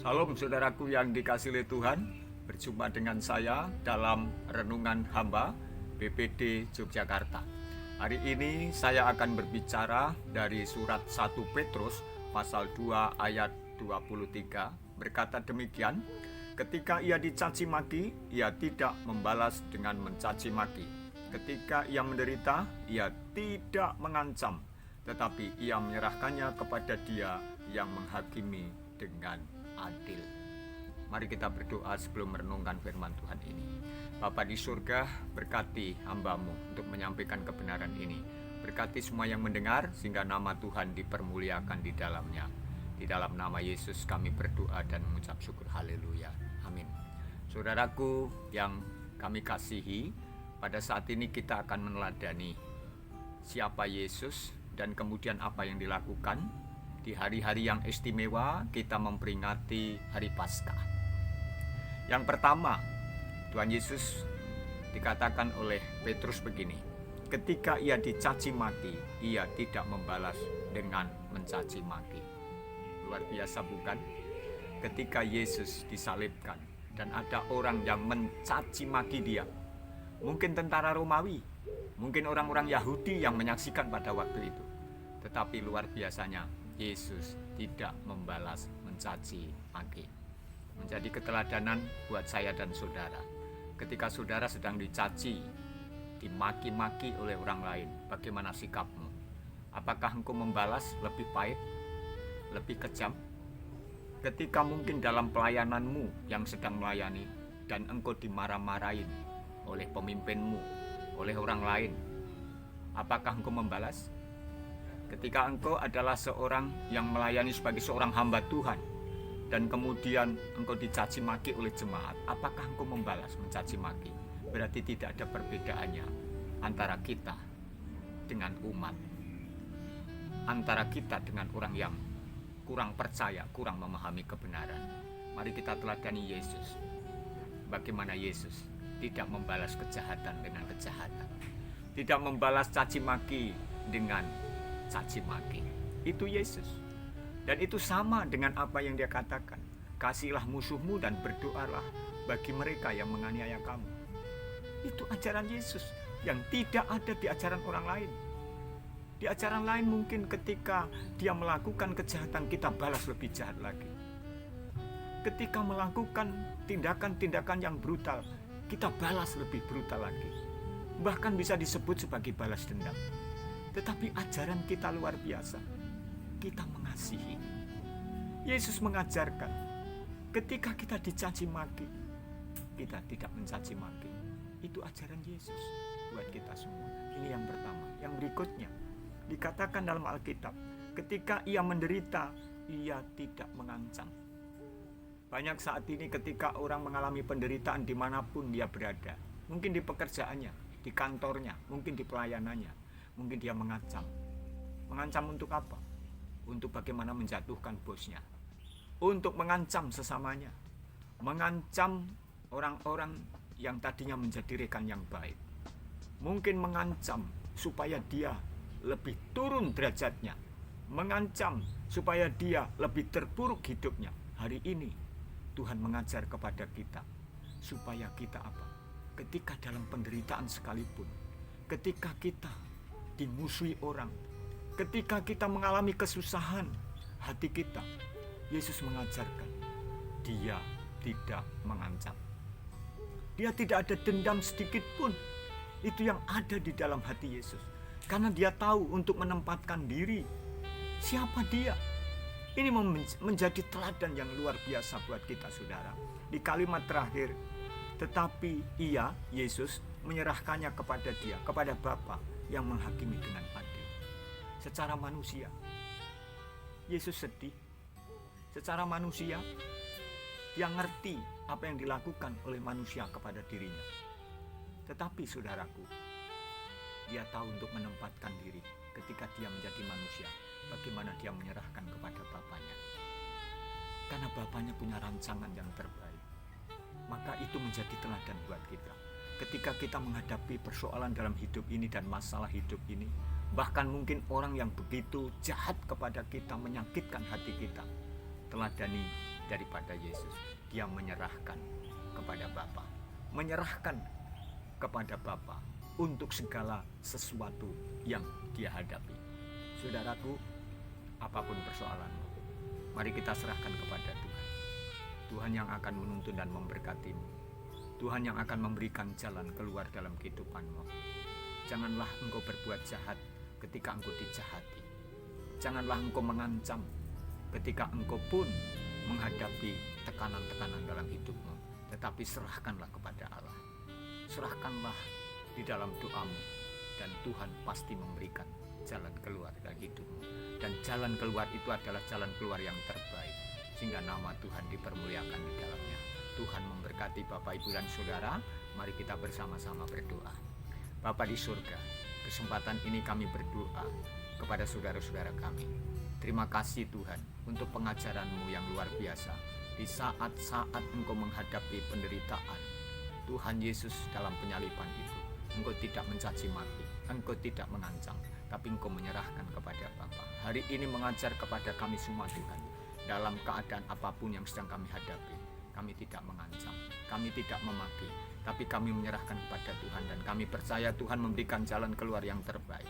Salam saudaraku yang dikasihi Tuhan, berjumpa dengan saya dalam Renungan Hamba BPD Yogyakarta. Hari ini saya akan berbicara dari surat 1 Petrus pasal 2 ayat 23, berkata demikian, ketika ia dicaci maki, ia tidak membalas dengan mencaci maki. Ketika ia menderita, ia tidak mengancam, tetapi ia menyerahkannya kepada Dia yang menghakimi dengan adil. Mari kita berdoa sebelum merenungkan firman Tuhan ini. Bapa di surga, berkati hamba-Mu untuk menyampaikan kebenaran ini. Berkati semua yang mendengar sehingga nama Tuhan dipermuliakan di dalamnya. Di dalam nama Yesus kami berdoa dan mengucap syukur. Haleluya. Amin. Saudaraku yang kami kasihi, pada saat ini kita akan meneladani siapa Yesus dan kemudian apa yang dilakukan. Di hari-hari yang istimewa kita memperingati hari Paskah. Yang pertama, Tuhan Yesus dikatakan oleh Petrus begini, ketika ia dicaci maki, ia tidak membalas dengan mencaci maki. Luar biasa bukan? Ketika Yesus disalibkan dan ada orang yang mencaci maki dia, mungkin tentara Romawi, mungkin orang-orang Yahudi yang menyaksikan pada waktu itu, tetapi luar biasanya Yesus tidak membalas mencaci maki. Menjadi keteladanan buat saya dan saudara. Ketika saudara sedang dicaci, dimaki-maki oleh orang lain, bagaimana sikapmu? Apakah engkau membalas lebih pahit, lebih kejam? Ketika mungkin dalam pelayananmu yang sedang melayani dan engkau dimarah-marahin oleh pemimpinmu, oleh orang lain, apakah engkau membalas? Ketika engkau adalah seorang yang melayani sebagai seorang hamba Tuhan dan kemudian engkau dicaci maki oleh jemaat, apakah engkau membalas mencaci maki? Berarti tidak ada perbedaannya antara kita dengan umat, antara kita dengan orang yang kurang percaya, kurang memahami kebenaran. Mari kita teladani Yesus. Bagaimana Yesus tidak membalas kejahatan dengan kejahatan, tidak membalas caci maki dengan caci maki. Itu Yesus. Dan itu sama dengan apa yang dia katakan, kasihilah musuhmu dan berdoalah bagi mereka yang menganiaya kamu. Itu ajaran Yesus yang tidak ada di ajaran orang lain. Di ajaran lain mungkin ketika dia melakukan kejahatan, kita balas lebih jahat lagi. Ketika melakukan tindakan-tindakan yang brutal, kita balas lebih brutal lagi. Bahkan bisa disebut sebagai balas dendam. Tetapi ajaran kita luar biasa. Kita mengasihi. Yesus mengajarkan, ketika kita dicaci maki, kita tidak mencaci maki. Itu ajaran Yesus buat kita semua. Ini yang pertama. Yang berikutnya, dikatakan dalam Alkitab, ketika ia menderita, ia tidak mengancam. Banyak saat ini ketika orang mengalami penderitaan dimanapun dia berada, mungkin di pekerjaannya, di kantornya, mungkin di pelayanannya, mungkin dia mengancam. Mengancam untuk apa? Untuk bagaimana menjatuhkan bosnya. Untuk mengancam sesamanya. Mengancam orang-orang yang tadinya menjadi rekan yang baik. Mungkin mengancam supaya dia lebih turun derajatnya. Mengancam supaya dia lebih terpuruk hidupnya. Hari ini Tuhan mengajar kepada kita supaya kita apa? Ketika dalam penderitaan sekalipun, ketika kita dimusuhi orang, ketika kita mengalami kesusahan hati kita, Yesus mengajarkan dia tidak mengancam. Dia tidak ada dendam sedikit pun. Itu yang ada di dalam hati Yesus. Karena dia tahu untuk menempatkan diri. Siapa dia? Ini menjadi teladan yang luar biasa buat kita, saudara. Di kalimat terakhir, tetapi ia, Yesus, menyerahkannya kepada dia, kepada Bapa yang menghakimi dengan adil. Secara manusia, Yesus sedih. Secara manusia, dia ngerti apa yang dilakukan oleh manusia kepada dirinya. Tetapi saudaraku, dia tahu untuk menempatkan diri ketika dia menjadi manusia, bagaimana dia menyerahkan kepada Bapanya. Karena Bapanya punya rancangan yang terbaik. Maka itu menjadi teladan buat kita. Ketika kita menghadapi persoalan dalam hidup ini dan masalah hidup ini, bahkan mungkin orang yang begitu jahat kepada kita, menyakitkan hati kita, teladani daripada Yesus. Dia menyerahkan kepada Bapa, menyerahkan kepada Bapa untuk segala sesuatu yang dia hadapi. Saudaraku, apapun persoalanmu, mari kita serahkan kepada Tuhan. Tuhan yang akan menuntun dan memberkatimu. Tuhan yang akan memberikan jalan keluar dalam kehidupanmu. Janganlah engkau berbuat jahat ketika engkau dijahati. Janganlah engkau mengancam ketika engkau pun menghadapi tekanan-tekanan dalam hidupmu. Tetapi serahkanlah kepada Allah. Serahkanlah di dalam doamu, dan Tuhan pasti memberikan jalan keluar dari hidupmu. Dan jalan keluar itu adalah jalan keluar yang terbaik, sehingga nama Tuhan dipermuliakan di dalamnya. Tuhan memberkati Bapak, Ibu, dan Saudara. Mari kita bersama-sama berdoa. Bapa di surga, kesempatan ini kami berdoa kepada saudara-saudara kami. Terima kasih Tuhan untuk pengajaran-Mu yang luar biasa. Di saat-saat Engkau menghadapi penderitaan, Tuhan Yesus dalam penyaliban itu, Engkau tidak mencaci maki, Engkau tidak mengancam, tapi Engkau menyerahkan kepada Bapa. Hari ini mengajar kepada kami semua Tuhan, dalam keadaan apapun yang sedang kami hadapi, kami tidak mengancam, kami tidak memaki, tapi kami menyerahkan kepada Tuhan, dan kami percaya Tuhan memberikan jalan keluar yang terbaik,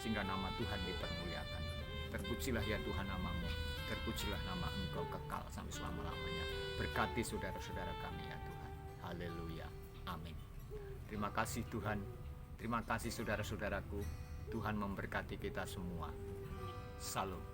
sehingga nama Tuhan dipermuliakan. Terpujilah ya Tuhan nama-Mu, terpujilah nama Engkau kekal sampai selama-lamanya. Berkati saudara-saudara kami ya Tuhan. Haleluya. Amin. Terima kasih Tuhan. Terima kasih saudara-saudaraku. Tuhan memberkati kita semua. Salam.